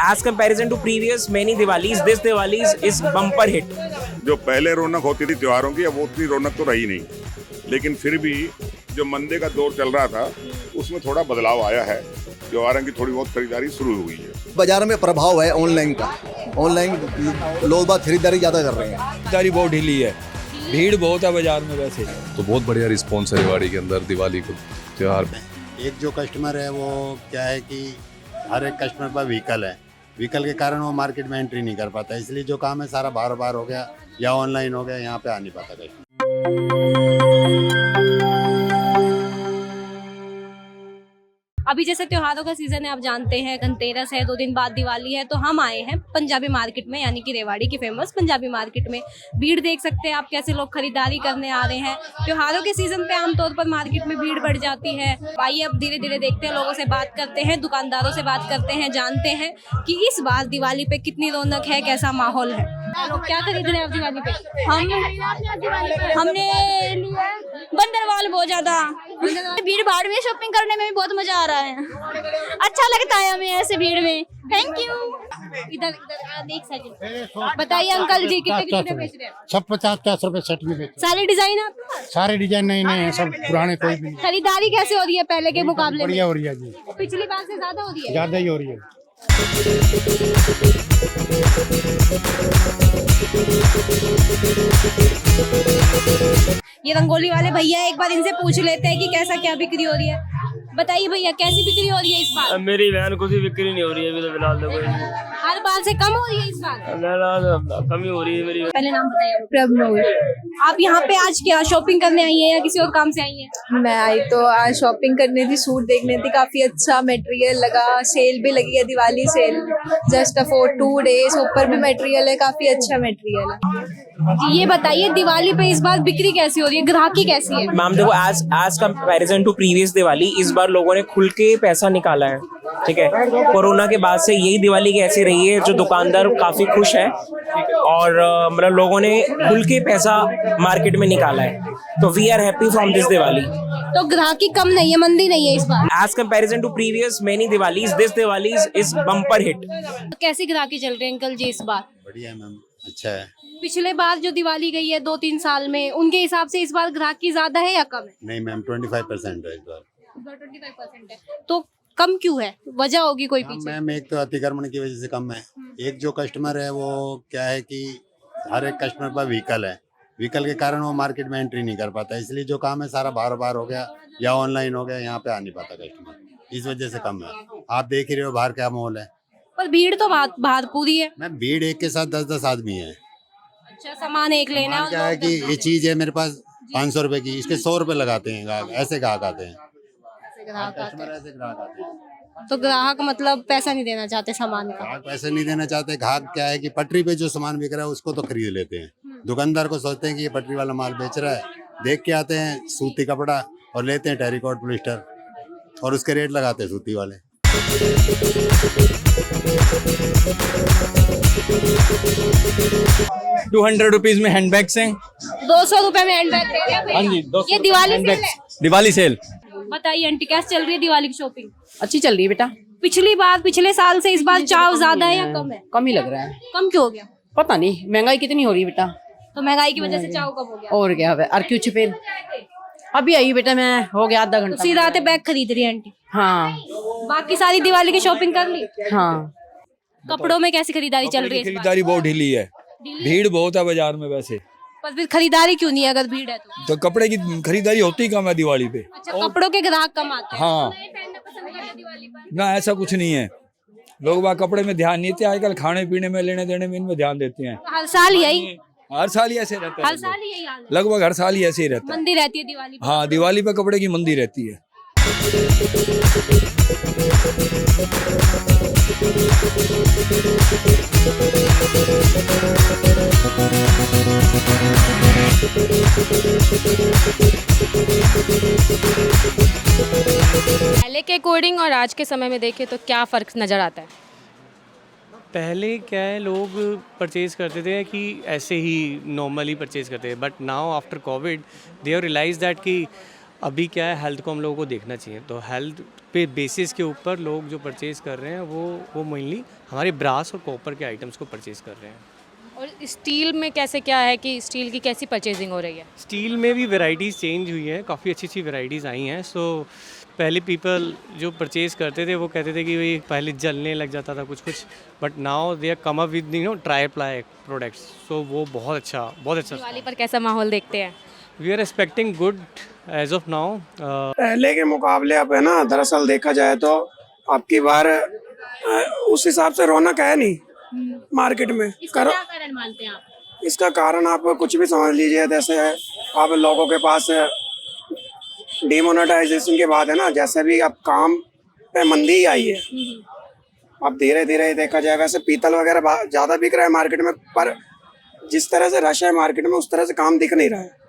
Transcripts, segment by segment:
As comparison to previous many Diwalis, this Diwali is bumper hit. जो पहले रौनक होती थी त्योहारों की, अब उतनी रौनक तो रही नहीं, लेकिन फिर भी जो मंदे का दौर चल रहा था उसमें थोड़ा बदलाव आया है। त्योहारों की थोड़ी बहुत खरीदारी शुरू हुई है। बाजार में प्रभाव है ऑनलाइन का। ऑनलाइन लोग बात खरीदारी ज़्यादा कर रहे हैं। खरीदारी बहुत ढीली है, भीड़ बहुत है बाजार में। वैसे तो बहुत बढ़िया रिस्पॉन्स है रेवाड़ी के अंदर दिवाली को त्योहार में। एक जो कस्टमर है वो क्या है कि हर एक कस्टमर पर व्हीकल है, व्हीकल के कारण वो मार्केट में एंट्री नहीं कर पाता, इसलिए जो काम है सारा बार बार हो गया या ऑनलाइन हो गया, यहाँ पे आ नहीं पाता कस्टमर। अभी जैसे त्योहारों का सीजन है, आप जानते हैं धनतेरस है, 2 दिन बाद दिवाली है, तो हम आए हैं पंजाबी मार्केट में, यानी कि रेवाड़ी की फेमस पंजाबी मार्केट में। भीड़ देख सकते हैं आप, कैसे लोग खरीदारी करने आ रहे हैं। त्योहारों के सीजन पे आमतौर पर मार्केट में भीड़ बढ़ जाती है। आइए अब धीरे धीरे देखते हैं, लोगों से बात करते हैं, दुकानदारों से बात करते हैं, जानते हैं कि इस बार दिवाली पे कितनी रौनक है, कैसा माहौल है। लोग क्या खरीद रहे हैं अब दिवाली पे? हमने लिया बंदरवाल बहुत ज्यादा। भीड़ भाड़ में शॉपिंग करने में भी बहुत मजा आ रहा है, अच्छा लगता है हमें ऐसे भीड़ में। Thank you. इधर एक सेकंड बताइए अंकल जी, कितने कितने बेच रहे हैं? सब 50-50 रुपए सेट में बेचते। सारे डिजाइन आपके पास? सारे डिजाइन नए नए हैं, सब पुराने कोई भी नहीं। खरीदारी कैसे हो रही है पहले के मुकाबले में? बढ़िया हो रही है जी, पिछली बार से ज्यादा हो रही है? ज्यादा ही हो रही है। ये रंगोली वाले भैया, एक बार इनसे पूछ लेते हैं कि कैसा क्या बिक्री हो रही है। बताइए भैया, कैसी बिक्री हो रही है इस बार? मेरी बहन को भी बिक्री नहीं हो रही है अभी तो फिलहाल तो कोई। हर बार से कम हो रही है इस बार? कमी हो रही है मेरी। पहले नाम बताइए। प्रभनूर। आप यहाँ पे आज क्या शॉपिंग करने आई हैं या किसी और काम से आई हैं? मैं आई तो आज शॉपिंग करने थी, सूट देखने थी, काफी अच्छा मटेरियल लगा, सेल भी लगी है, Diwali sale just for 2 days। ऊपर भी मटेरियल है, काफी अच्छा मटेरियल है। ये बताइए दिवाली पे इस बार बिक्री कैसी हो रही है, ग्राहकी कैसी है? मैम देखो, as comparison to previous Diwali, इस बार लोगों ने खुल के पैसा निकाला है। ठीक है, कोरोना के बाद से यही दिवाली की ऐसी रही है, जो दुकानदार काफी खुश है और मतलब लोगों ने खुल के पैसा मार्केट में निकाला है, तो we are happy from this Diwali. तो ग्राहकी कम नहीं है, मंदी नहीं है इस बार? As comparison to previous many Diwalis, this Diwali is bumper hit. कैसी ग्राहकी चल रही है अंकल जी इस बार? बढ़िया है मैम, अच्छा है। पिछले बार जो दिवाली गई है 2-3 साल में, उनके हिसाब से इस बार ग्राहकी ज्यादा है या कम है? नहीं मैम, 25% है इस बार। 25% है, तो कम क्यों है? वजह होगी कोई पीछे? मैम एक तो अतिक्रमण की वजह से कम है, एक जो कस्टमर है वो क्या है कि हर एक कस्टमर पर व्हीकल है, व्हीकल के कारण वो मार्केट में एंट्री नहीं कर पाता, इसलिए जो काम है सारा बार बार हो गया या ऑनलाइन हो गया, यहाँ पे आ नहीं पाता कस्टमर, इस वजह से कम है। आप देख ही रहे हो बाहर क्या माहौल है। पर भीड़ तो बाहर पूरी है। मैम भीड़ एक के साथ 10-10 आदमी है। अच्छा, सामान एक लेना है। क्या है कि ये चीज है मेरे पास 500 रुपए की, इसके 100 रुपए लगाते हैं ग्राहक, ऐसे ग्राहक आते हैं। कस्टमर ऐसे ग्राहक आते हैं। तो ग्राहक मतलब पैसा नहीं देना चाहते सामान का? ग्राहक पैसे नहीं देना चाहते। ग्राहक क्या है कि पटरी पे जो सामान बिक रहा है उसको तो खरीद लेते हैं, दुकानदार को सोचते हैं कि ये पटरी वाला माल बेच रहा है, देख के आते हैं सूती कपड़ा और लेते हैं टेरिकॉट पॉलिस्टर और उसके रेट लगाते हैं सूती वाले। ₹200 में हैंडबैग्स हैं। 200 रुपए में हैंडबैग दे रहे हैं? हाँ जी, ये दिवाली सेल है? दिवाली सेल। बताइए आंटी, कैसे चल रही है दिवाली की शॉपिंग? अच्छी चल रही है बेटा। पिछले साल से इस बार चाव ज्यादा है या कम है? कम ही लग रहा है। कम क्यों हो गया? पता नहीं, महंगाई कितनी हो रही है बेटा। तो महंगाई की वजह से चाव कम हो गया? और क्या है, और क्यों छुपे। अभी आई बेटा, मैं हो गया आधा घंटा। सीधा आते बैग खरीद रही है आंटी? हाँ। बाकी सारी दिवाली की शॉपिंग कर ली? हाँ। कपड़ों में कैसी खरीदारी चल रही है? खरीदारी बहुत ढीली है, भीड़ बहुत है बाजार में। वैसे पर फिर खरीदारी क्यों नहीं है अगर भीड़ है तो? कपड़े की खरीदारी होती ही कम है दिवाली पे। अच्छा, कपड़ों के ग्राहक कम आते हैं? हाँ, ना ऐसा कुछ नहीं है, लोग वहाँ कपड़े में ध्यान नहीं देते, आजकल खाने पीने में, लेने देने में, इनमें ध्यान देते हैं। हर साल यही? हर साल ही ऐसे रहता है, हर साल ही यही हाल है? लगभग हर साल ही ऐसे ही रहता है। मंदी रहती है दिवाली पे? हाँ, दिवाली पे कपड़े की मंदी रहती है। पहले के अकॉर्डिंग और आज के समय में देखें तो क्या फ़र्क नज़र आता है? पहले क्या है, लोग परचेज़ करते थे कि ऐसे ही नॉर्मली परचेज़ करते थे, but now after Covid they have realise that कि अभी क्या है, हेल्थ को हम लोगों को देखना चाहिए, तो हेल्थ पे बेसिस के ऊपर लोग जो परचेज़ कर रहे हैं वो मेनली हमारे ब्रास और कॉपर के आइटम्स को परचेज़ कर रहे हैं। और स्टील में कैसे क्या है कि स्टील की कैसी परचेजिंग हो रही है? स्टील में भी वैराइटीज़ चेंज हुई हैं, काफ़ी अच्छी अच्छी वैराइटीज़ आई हैं। सो पहले पीपल जो परचेज़ करते थे वो कहते थे कि भाई पहले जलने लग जाता था कुछ, but now they are come up with tri ply products. So वो बहुत अच्छा। दिवाली पर कैसा माहौल देखते हैं? We are expecting good as of now. पहले के मुकाबले अब है ना, दरअसल देखा जाए तो आपकी बार उस हिसाब से रौनक है नहीं मार्केट में। क्या कारण मानते हैं आप? इसका कारण आप कुछ भी समझ लीजिए, जैसे अब लोगों के पास डिमोनेटाइजेशन के बाद है ना, जैसे भी अब काम पे मंदी ही आई है। अब धीरे धीरे देखा जाएगा, वैसे पीतल वगैरह ज़्यादा बिक रहा है मार्केट में, पर जिस तरह से रश है मार्केट में उस तरह से काम दिख नहीं रहा है।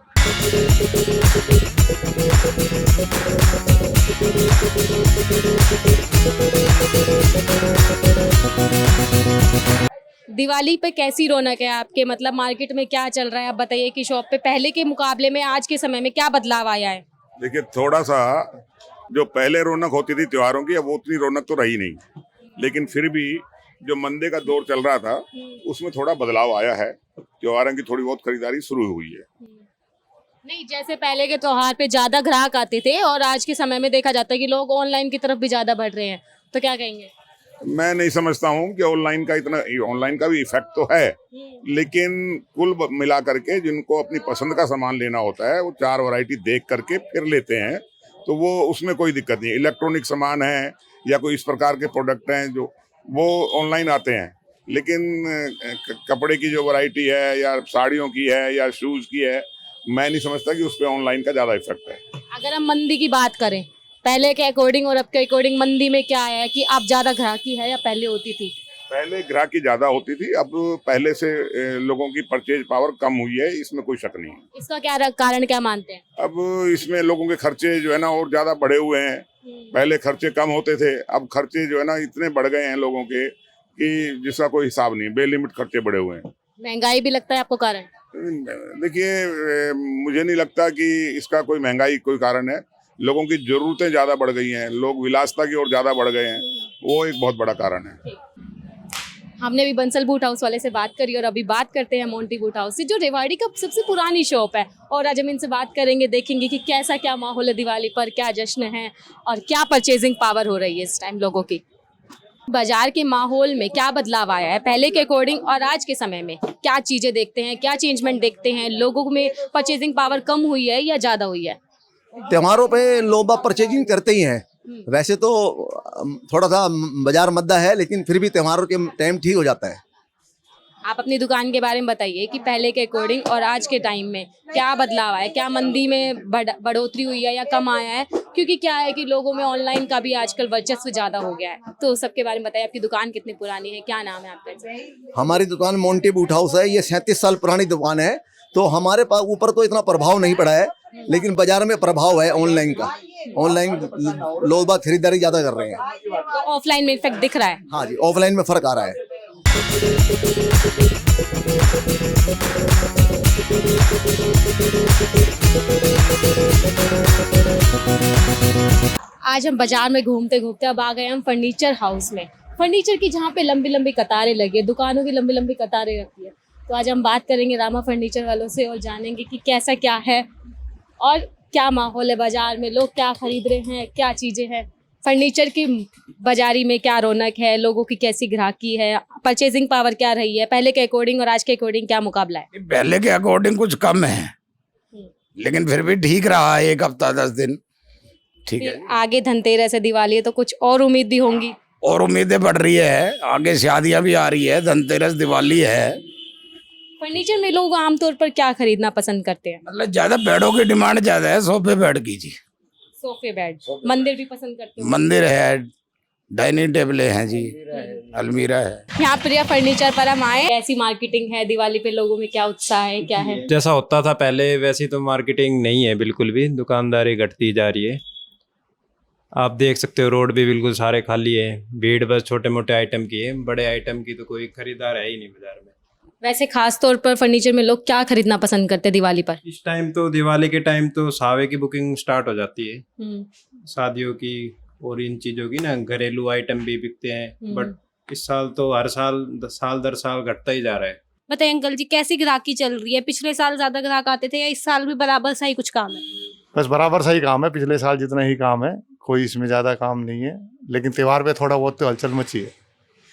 दिवाली पे कैसी रौनक है आपके, मतलब मार्केट में क्या चल रहा है? आप बताइए कि शॉप पे पहले के मुकाबले में आज के समय में क्या बदलाव आया है? देखिए, थोड़ा सा जो पहले रौनक होती थी त्योहारों की, अब वो उतनी रौनक तो रही नहीं, लेकिन फिर भी जो मंदे का दौर चल रहा था उसमें थोड़ा बदलाव आया है। त्योहारों की थोड़ी बहुत खरीदारी शुरू हुई है। नहीं, जैसे पहले के त्योहार पे ज्यादा ग्राहक आते थे और आज के समय में देखा जाता है कि लोग ऑनलाइन की तरफ भी ज्यादा बढ़ रहे हैं, तो क्या कहेंगे? मैं नहीं समझता हूँ कि ऑनलाइन का भी इफेक्ट तो है, लेकिन कुल मिला करके जिनको अपनी पसंद का सामान लेना होता है वो 4 वैरायटी देख करके फिर लेते हैं, तो वो उसमें कोई दिक्कत नहीं। इलेक्ट्रॉनिक सामान है या कोई इस प्रकार के प्रोडक्ट हैं जो वो ऑनलाइन आते हैं, लेकिन कपड़े की जो वैरायटी है या साड़ियों की है या शूज की है, मैं नहीं समझता कि उस पर ऑनलाइन का ज़्यादा इफेक्ट है। अगर हम मंदी की बात करें, पहले के अकॉर्डिंग और अब के अकॉर्डिंग मंदी में क्या है कि अब ज्यादा ग्राहकी है या पहले होती थी? पहले ग्राहकी ज्यादा होती थी, अब पहले से लोगों की परचेज पावर कम हुई है, इसमें कोई शक नहीं है। इसका क्या कारण क्या मानते हैं? अब इसमें लोगों के खर्चे जो है ना और ज्यादा बढ़े हुए हैं। पहले खर्चे कम होते थे, अब खर्चे जो है ना इतने बढ़ गए हैं लोगों के कि जिसका कोई हिसाब नहीं, बेलिमिट खर्चे बढ़े हुए हैं। महंगाई भी लगता है आपको कारण? देखिए, मुझे नहीं लगता कि इसका कोई महंगाई कोई कारण है। लोगों की जरूरतें ज्यादा बढ़ गई हैं, लोग विलासिता की ओर ज्यादा बढ़ गए हैं, वो एक बहुत बड़ा कारण है। हमने भी बंसल बूट हाउस वाले से बात करी और अभी बात करते हैं मोंटी बूट हाउस से, जो रेवाड़ी का सबसे पुरानी शॉप है, और आज हम इनसे बात करेंगे, देखेंगे कि कैसा क्या माहौल है दिवाली पर, क्या जश्न है और क्या परचेजिंग पावर हो रही है इस टाइम लोगों की। बाजार के माहौल में क्या बदलाव आया है पहले के अकॉर्डिंग और आज के समय में? क्या चीजें देखते हैं, क्या चेंजमेंट देखते हैं? लोगों में परचेजिंग पावर कम हुई है या ज्यादा हुई है? त्योहारों पे लोग परचेजिंग करते ही हैं। वैसे तो थोड़ा सा बाजार मद्दा है, लेकिन फिर भी त्योहारों के टाइम ठीक हो जाता है। आप अपनी दुकान के बारे में बताइए कि पहले के अकॉर्डिंग और आज के टाइम में क्या बदलाव आया, क्या मंदी में बढ़ोतरी हुई है या कम आया है? क्योंकि क्या है कि लोगों में ऑनलाइन का भी आजकल वर्चस्व ज्यादा हो गया है, तो सबके बारे में बताइए। आपकी दुकान कितनी पुरानी है, क्या नाम है आपका? हमारी दुकान मोंटी बूट हाउस है, ये 37 साल पुरानी दुकान है, तो हमारे पास ऊपर तो इतना प्रभाव नहीं पड़ा है, लेकिन बाजार में प्रभाव है ऑनलाइन का। ऑनलाइन लोग बात खरीदारी ज्यादा कर रहे हैं, तो ऑफलाइन में इफेक्ट दिख रहा है? हाँ जी, ऑफलाइन में फर्क आ रहा है। आज हम बाजार में घूमते घूमते अब आ गए हम फर्नीचर हाउस में। फर्नीचर की जहाँ पे लंबी लंबी कतारें लगी है, दुकानों की लंबी लंबी कतारें रखी है, तो आज हम बात करेंगे रामा फर्नीचर वालों से और जानेंगे कि कैसा क्या है और क्या माहौल है बाजार में, लोग क्या खरीद रहे हैं, क्या चीज़ें हैं, फर्नीचर की बाजारी में क्या रौनक है, लोगों की कैसी ग्राहकी है, परचेजिंग पावर क्या रही है, पहले के अकॉर्डिंग और आज के अकॉर्डिंग क्या मुकाबला है? पहले के अकॉर्डिंग कुछ कम है, लेकिन फिर भी ठीक रहा है, 1 हफ्ता 10 दिन ठीक है। आगे धनतेरस है, दिवाली है, तो कुछ और उम्मीद भी होंगी? और उम्मीदें बढ़ रही है, आगे शादियां भी आ रही है, धनतेरस दिवाली है। फर्नीचर में लोग आमतौर पर क्या खरीदना पसंद करते हैं? मतलब ज्यादा बेडों की डिमांड ज्यादा है, सोफे बेड की जी। सोफे बेड, मंदिर भी पसंद करते हैं? मंदिर है, डाइनिंग टेबलें हैं जी, अलमीरा है। यहाँ प्रिया फर्नीचर पर हम आए, ऐसी मार्केटिंग है दिवाली पे, लोगों में क्या उत्साह है, क्या है? जैसा होता था पहले वैसी तो मार्केटिंग नहीं है बिल्कुल भी, दुकानदारी घटती जा रही है। आप देख सकते हो रोड भी बिल्कुल सारे खाली है, भीड़ बस छोटे मोटे आइटम की है, बड़े आइटम की तो कोई खरीदार है ही नहीं बाजार में। वैसे खास तौर पर फर्नीचर में लोग क्या खरीदना पसंद करते हैं दिवाली पर? इस टाइम तो दिवाली के टाइम तो सावे की बुकिंग स्टार्ट हो जाती है, शादियों की और इन चीज़ों की ना, घरेलू आइटम भी बिकते हैं। बट इस साल तो हर साल दर साल घटता ही जा रहा है। बताइए अंकल जी, कैसी ग्राहकी चल रही है? पिछले साल ज्यादा ग्राहक आते थे या इस साल भी बराबर सा ही कुछ काम है? बस बराबर सा ही काम है, पिछले साल जितना ही काम है, कोई इसमें ज़्यादा काम नहीं है। लेकिन त्योहार पे थोड़ा बहुत तो हलचल मची है।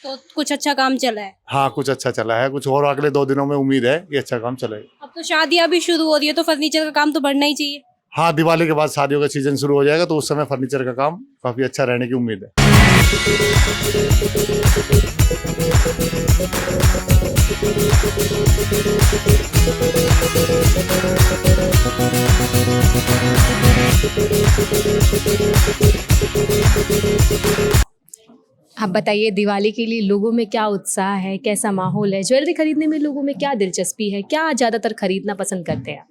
तो कुछ अच्छा काम चला है? हाँ, कुछ अच्छा चला है, कुछ और अगले 2 दिनों में उम्मीद है कि अच्छा काम चलेगा। अब तो शादियां भी शुरू हो रही है तो फर्नीचर का काम तो बढ़ना ही चाहिए। हाँ, दिवाली के बाद शादियों का सीजन शुरू हो जाएगा तो उस समय फर्नीचर का काम काफ़ी अच्छा रहने की उम्मीद है। आप बताइए दिवाली के लिए लोगों में क्या उत्साह है, कैसा माहौल है? ज्वेलरी खरीदने में लोगों में क्या दिलचस्पी है, क्या ज़्यादातर खरीदना पसंद करते हैं?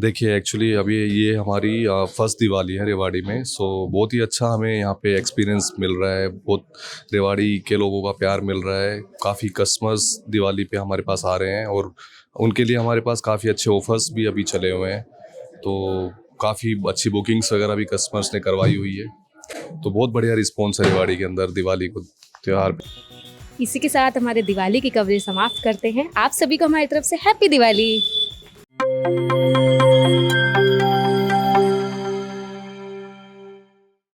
देखिए एक्चुअली अभी ये हमारी फर्स्ट दिवाली है रेवाड़ी में, सो बहुत ही अच्छा हमें यहाँ पे एक्सपीरियंस मिल रहा है। बहुत रेवाड़ी के लोगों का प्यार मिल रहा है। काफ़ी कस्टमर्स दिवाली पे हमारे पास आ रहे हैं और उनके लिए हमारे पास काफ़ी अच्छे ऑफर्स भी अभी चले हुए हैं। तो काफ़ी अच्छी बुकिंग्स वगैरह भी कस्टमर्स ने करवाई हुई है। तो बहुत बढ़िया रिस्पॉन्स है रेवाड़ी के अंदर दिवाली को त्यौहार पे। इसी के साथ हमारे दिवाली की कवरेज समाप्त करते हैं। आप सभी को हमारी तरफ से हैप्पी दिवाली।